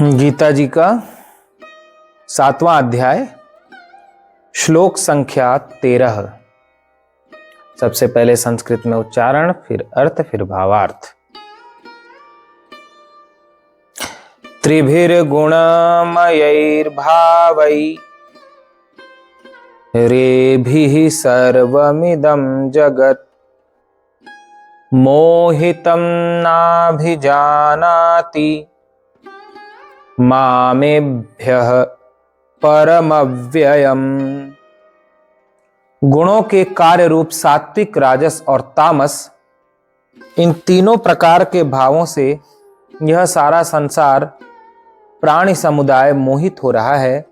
गीता जी का 7वां अध्याय श्लोक संख्या 13। सबसे पहले संस्कृत में उच्चारण, फिर अर्थ, फिर भावार्थ। त्रिभिर्गुणमयैर्भावै रेभिः सर्वमिदं जगत् मोहितं नाभिजानाति मामेभ्यः परमव्ययम्। गुणों के कार्य रूप सात्विक, राजस और तामस, इन तीनों प्रकार के भावों से यह सारा संसार प्राणी समुदाय मोहित हो रहा है।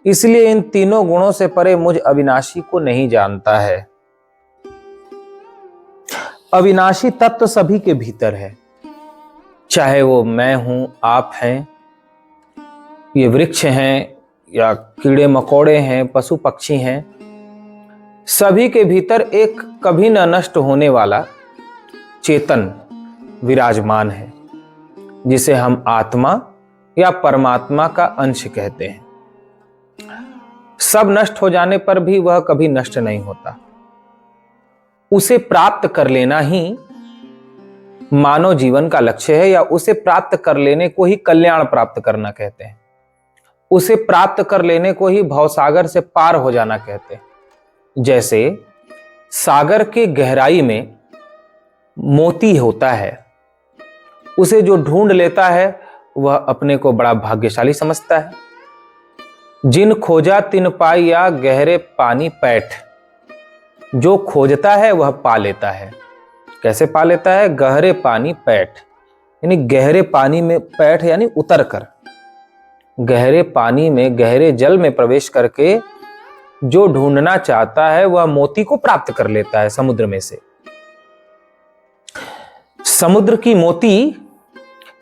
इसलिए इन तीनों गुणों से परे मुझ अविनाशी को नहीं जानता है। अविनाशी तत्व सभी के भीतर है, चाहे वो मैं हूं, आप हैं, ये वृक्ष हैं या कीड़े मकोड़े हैं, पशु पक्षी हैं। सभी के भीतर एक कभी न नष्ट होने वाला चेतन विराजमान है, जिसे हम आत्मा या परमात्मा का अंश कहते हैं। सब नष्ट हो जाने पर भी वह कभी नष्ट नहीं होता। उसे प्राप्त कर लेना ही मानव जीवन का लक्ष्य है, या उसे प्राप्त कर लेने को ही कल्याण प्राप्त करना कहते हैं। उसे प्राप्त कर लेने को ही भवसागर से पार हो जाना कहते हैं। जैसे सागर की गहराई में मोती होता है, उसे जो ढूंढ लेता है वह अपने को बड़ा भाग्यशाली समझता है। जिन खोजा तिन पाई, या गहरे पानी पैठ। जो खोजता है वह पा लेता है। कैसे पा लेता है? गहरे पानी पैठ, यानी गहरे पानी में पैठ यानी उतर कर, गहरे पानी में, गहरे जल में प्रवेश करके जो ढूंढना चाहता है वह मोती को प्राप्त कर लेता है समुद्र में से। समुद्र की मोती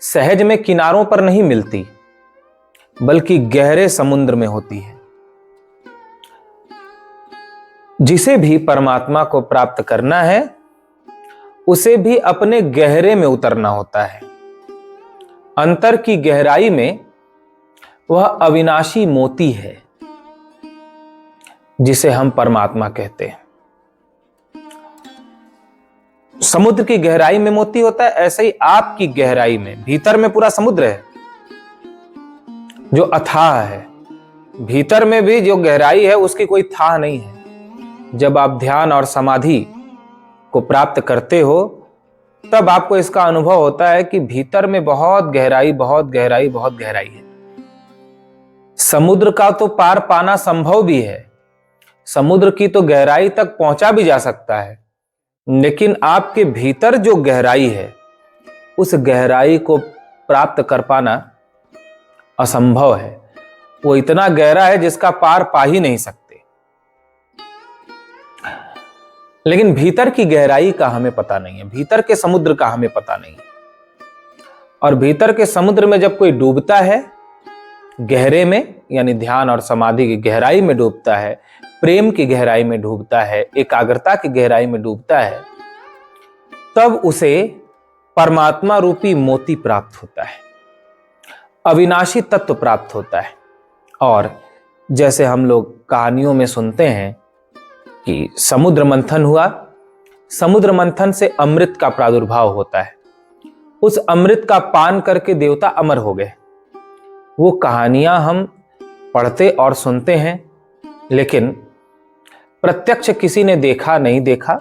सहज में किनारों पर नहीं मिलती, बल्कि गहरे समुद्र में होती है। जिसे भी परमात्मा को प्राप्त करना है उसे भी अपने गहरे में उतरना होता है। अंतर की गहराई में वह अविनाशी मोती है, जिसे हम परमात्मा कहते हैं। समुद्र की गहराई में मोती होता है, ऐसे ही आपकी गहराई में, भीतर में पूरा समुद्र है जो अथाह है। भीतर में भी जो गहराई है उसकी कोई थाह नहीं है। जब आप ध्यान और समाधि को प्राप्त करते हो तब आपको इसका अनुभव होता है कि भीतर में बहुत गहराई, बहुत गहराई, बहुत गहराई है। समुद्र का तो पार पाना संभव भी है, समुद्र की तो गहराई तक पहुंचा भी जा सकता है, लेकिन आपके भीतर जो गहराई है उस गहराई को प्राप्त कर पाना असंभव है। वो इतना गहरा है जिसका पार पा ही नहीं सकते। लेकिन भीतर की गहराई का हमें पता नहीं है, भीतर के समुद्र का हमें पता नहीं है। और भीतर के समुद्र में जब कोई डूबता है, गहरे में यानी ध्यान और समाधि की गहराई में डूबता है, प्रेम की गहराई में डूबता है, एकाग्रता की गहराई में डूबता है, तब उसे परमात्मा रूपी मोती प्राप्त होता है, अविनाशी तत्व प्राप्त होता है। और जैसे हम लोग कहानियों में सुनते हैं कि समुद्र मंथन हुआ, समुद्र मंथन से अमृत का प्रादुर्भाव होता है। उस अमृत का पान करके देवता अमर हो गए। वो कहानियां हम पढ़ते और सुनते हैं, लेकिन प्रत्यक्ष किसी ने देखा नहीं देखा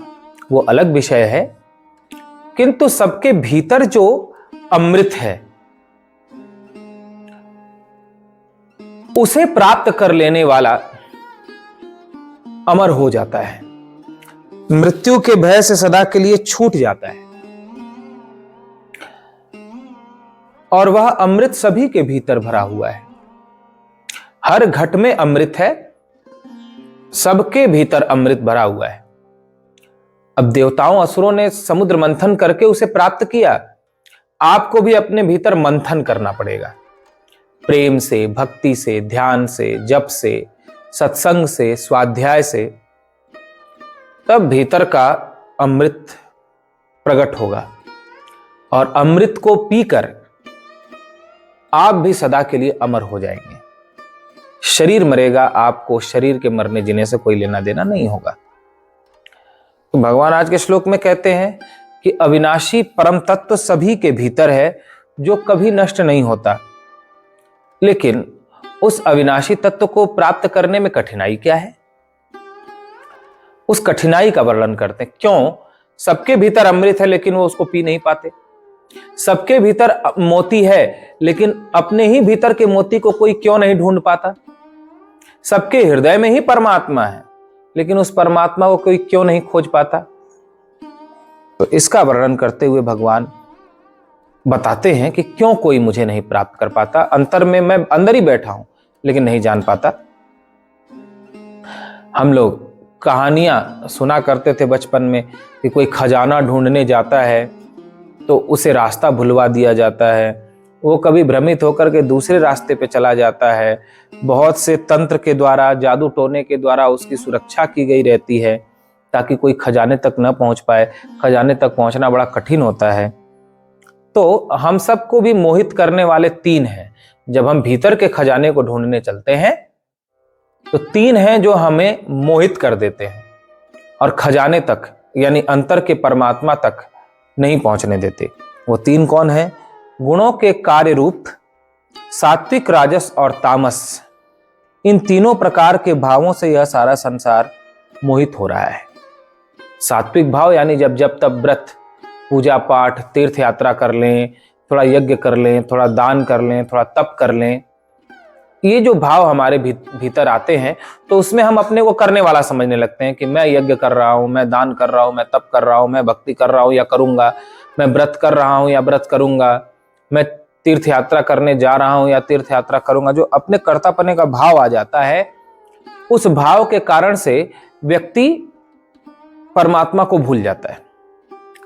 वो अलग विषय है। किंतु सबके भीतर जो अमृत है उसे प्राप्त कर लेने वाला अमर हो जाता है, मृत्यु के भय से सदा के लिए छूट जाता है। और वह अमृत सभी के भीतर भरा हुआ है। हर घट में अमृत है, सबके भीतर अमृत भरा हुआ है। अब देवताओं असुरों ने समुद्र मंथन करके उसे प्राप्त किया, आपको भी अपने भीतर मंथन करना पड़ेगा। प्रेम से, भक्ति से, ध्यान से, जप से, सत्संग से, स्वाध्याय से, तब भीतर का अमृत प्रकट होगा। और अमृत को पीकर आप भी सदा के लिए अमर हो जाएंगे। शरीर मरेगा, आपको शरीर के मरने जीने से कोई लेना देना नहीं होगा। तो भगवान आज के श्लोक में कहते हैं कि अविनाशी परम तत्व सभी के भीतर है, जो कभी नष्ट नहीं होता। लेकिन उस अविनाशी तत्व को प्राप्त करने में कठिनाई क्या है, उस कठिनाई का वर्णन करते हैं। क्यों सबके भीतर अमृत है लेकिन वो उसको पी नहीं पाते, सबके भीतर मोती है लेकिन अपने ही भीतर के मोती को कोई क्यों नहीं ढूंढ पाता, सबके हृदय में ही परमात्मा है लेकिन उस परमात्मा को कोई क्यों नहीं खोज पाता। तो इसका वर्णन करते हुए भगवान बताते हैं कि क्यों कोई मुझे नहीं प्राप्त कर पाता, अंतर में मैं अंदर ही बैठा हूं लेकिन नहीं जान पाता। हम लोग कहानियां सुना करते थे बचपन में कि कोई खजाना ढूंढने जाता है तो उसे रास्ता भुलवा दिया जाता है, वो कभी भ्रमित होकर के दूसरे रास्ते पे चला जाता है। बहुत से तंत्र के द्वारा, जादू टोने के द्वारा उसकी सुरक्षा की गई रहती है ताकि कोई खजाने तक न पहुंच पाए। खजाने तक पहुंचना बड़ा कठिन होता है। तो हम सबको भी मोहित करने वाले तीन हैं। जब हम भीतर के खजाने को ढूंढने चलते हैं तो तीन हैं जो हमें मोहित कर देते हैं और खजाने तक यानी अंतर के परमात्मा तक नहीं पहुंचने देते। वो तीन कौन है? गुणों के कार्य रूप सात्विक, राजस और तामस, इन तीनों प्रकार के भावों से यह सारा संसार मोहित हो रहा है। सात्विक भाव यानी जब जब तब व्रत, पूजा पाठ, तीर्थ यात्रा कर लें, थोड़ा यज्ञ कर लें, थोड़ा दान कर लें, थोड़ा तप कर लें, ये जो भाव हमारे भीतर आते हैं तो उसमें हम अपने को करने वाला समझने लगते हैं कि मैं यज्ञ कर रहा हूं, मैं दान कर रहा हूं, मैं तप कर रहा हूं, मैं भक्ति कर रहा हूं या करूंगा, मैं व्रत कर रहा हूं या व्रत करूंगा, मैं तीर्थ यात्रा करने जा रहा हूं या तीर्थ यात्रा करूंगा। जो अपने कर्तापने का भाव आ जाता है, उस भाव के कारण से व्यक्ति परमात्मा को भूल जाता है।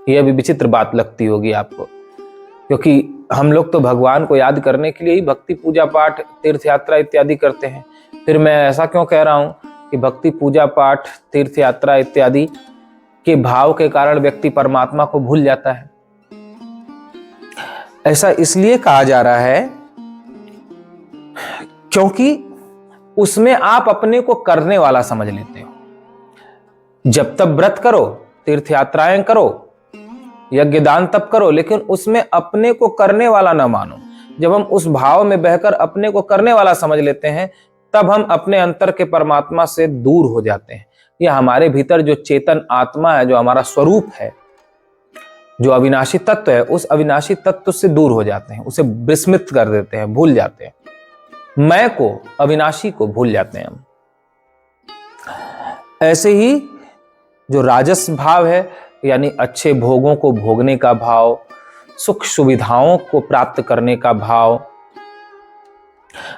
यह भी विचित्र बात लगती होगी आपको, क्योंकि हम लोग तो भगवान को याद करने के लिए ही भक्ति, पूजा पाठ, तीर्थ यात्रा इत्यादि करते हैं। फिर मैं ऐसा क्यों कह रहा हूं कि भक्ति, पूजा पाठ, तीर्थ यात्रा इत्यादि के भाव के कारण व्यक्ति परमात्मा को भूल जाता है? ऐसा इसलिए कहा जा रहा है क्योंकि उसमें आप अपने को करने वाला समझ लेते हो। जब तब व्रत करो, तीर्थ यात्राएं करो, यज्ञ दान तप करो, लेकिन उसमें अपने को करने वाला ना मानो। जब हम उस भाव में बहकर अपने को करने वाला समझ लेते हैं, तब हम अपने अंतर के परमात्मा से दूर हो जाते हैं। यह हमारे भीतर जो चेतन आत्मा है, जो हमारा स्वरूप है, जो अविनाशी तत्व है, उस अविनाशी तत्व से दूर हो जाते हैं, उसे विस्मृत कर देते हैं, भूल जाते हैं। मैं को, अविनाशी को भूल जाते हैं हम। ऐसे ही जो राजस भाव है यानी अच्छे भोगों को भोगने का भाव, सुख सुविधाओं को प्राप्त करने का भाव,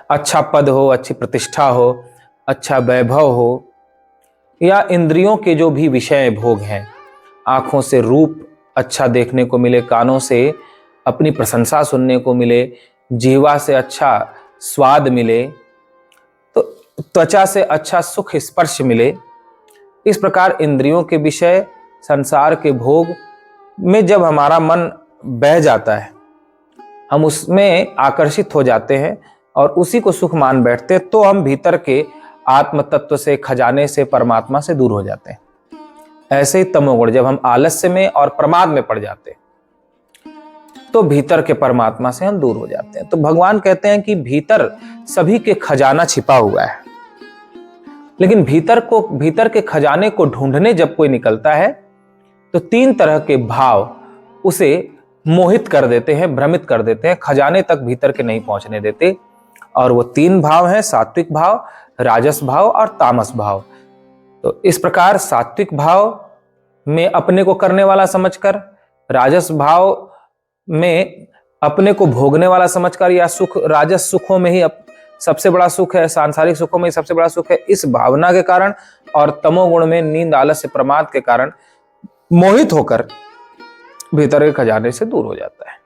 अच्छा पद हो, अच्छी प्रतिष्ठा हो, अच्छा वैभव हो, या इंद्रियों के जो भी विषय भोग हैं, आंखों से रूप अच्छा देखने को मिले, कानों से अपनी प्रशंसा सुनने को मिले, जीवा से अच्छा स्वाद मिले, तो त्वचा से अच्छा सुख स्पर्श मिले। इस प्रकार इंद्रियों के विषय, संसार के भोग में जब हमारा मन बह जाता है, हम उसमें आकर्षित हो जाते हैं और उसी को सुख मान बैठते हैं, तो हम भीतर के आत्म तत्व से, खजाने से, परमात्मा से दूर हो जाते हैं। ऐसे ही तमोगुण, जब हम आलस्य में और प्रमाद में पड़ जाते हैं तो भीतर के परमात्मा से हम दूर हो जाते हैं। तो भगवान कहते हैं कि भीतर सभी के खजाना छिपा हुआ है, लेकिन भीतर के खजाने को ढूंढने जब कोई निकलता है तो तीन तरह के भाव उसे मोहित कर देते हैं, भ्रमित कर देते हैं, खजाने तक भीतर के नहीं पहुंचने देते। और वो तीन भाव हैं, सात्विक भाव, राजस भाव और तामस भाव। तो इस प्रकार सात्विक भाव में अपने को करने वाला समझकर, राजस भाव में अपने को भोगने वाला समझकर, या सुख, राजस सुखों में ही सबसे बड़ा सुख है, सांसारिक सुखों में ही सबसे बड़ा सुख है, इस भावना के कारण, और तमोगुण में नींद, आलस्य, प्रमाद के कारण मोहित होकर भीतर के खजाने से दूर हो जाता है।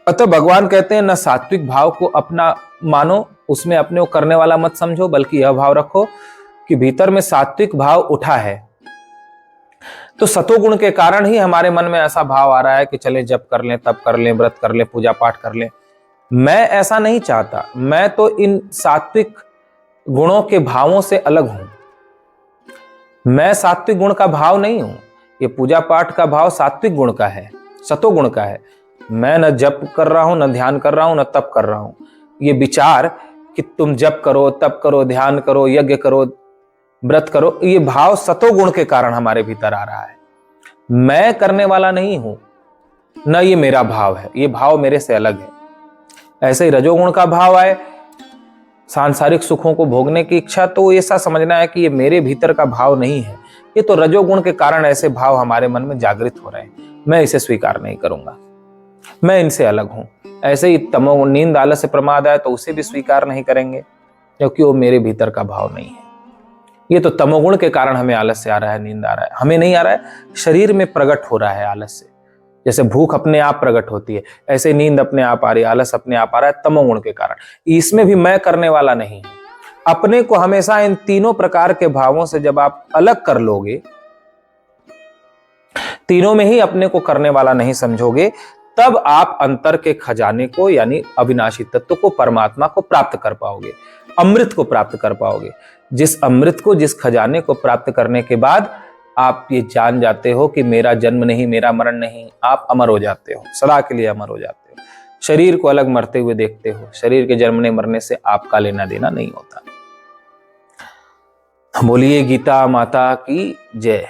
अतः भगवान कहते हैं न सात्विक भाव को अपना मानो, उसमें अपने को करने वाला मत समझो, बल्कि यह भाव रखो कि भीतर में सात्विक भाव उठा है तो सतोगुण के कारण ही हमारे मन में ऐसा भाव आ रहा है कि चले जप कर लें, तप कर लें, व्रत कर लें, पूजा पाठ कर लें। मैं ऐसा नहीं चाहता। मैं तो इन सात्विक गुणों के भावों से अलग हूं। मैं सात्विक गुण का भाव नहीं हूं। ये पूजा पाठ का भाव सात्विक गुण का है, सतोगुण का है। मैं न जप कर रहा हूं, न ध्यान कर रहा हूं, न तप कर रहा हूं। ये विचार कि तुम जप करो, तप करो, ध्यान करो, यज्ञ करो, व्रत करो, ये भाव सतोगुण के कारण हमारे भीतर आ रहा है। मैं करने वाला नहीं हूं, न ये मेरा भाव है, ये भाव मेरे से अलग है। ऐसे ही रजोगुण का भाव आए, सांसारिक सुखों को भोगने की इच्छा, तो ऐसा समझना है कि ये मेरे भीतर का भाव नहीं है, ये तो रजोगुण के कारण ऐसे भाव हमारे मन में जागृत हो रहे हैं। मैं इसे स्वीकार नहीं करूंगा, मैं इनसे अलग हूं। ऐसे ही तमो नींद, आलस्य, प्रमाद आए तो उसे भी स्वीकार नहीं करेंगे, क्योंकि वो मेरे भीतर का भाव नहीं है। ये तो तमोगुण के कारण हमें आलस्य आ रहा है, नींद आ रहा है। हमें नहीं आ रहा है, शरीर में प्रकट हो रहा है आलस्य। जैसे भूख अपने आप प्रकट होती है, ऐसे नींद अपने आप आ रही है, आलस अपने आप आ रहा है, तमोगुण के कारण। इसमें भी मैं करने वाला नहीं हूं। अपने को हमेशा इन तीनों प्रकार के भावों से जब आप अलग कर लोगे, तीनों में ही अपने को करने वाला नहीं समझोगे, तब आप अंतर के खजाने को, यानी अविनाशी तत्व को, परमात्मा को प्राप्त कर पाओगे, अमृत को प्राप्त कर पाओगे। जिस अमृत को, जिस खजाने को प्राप्त करने के बाद आप ये जान जाते हो कि मेरा जन्म नहीं, मेरा मरण नहीं, आप अमर हो जाते हो, सदा के लिए अमर हो जाते हो। शरीर को अलग मरते हुए देखते हो, शरीर के जन्मने मरने से आपका लेना देना नहीं होता। बोलिए गीता माता की जय।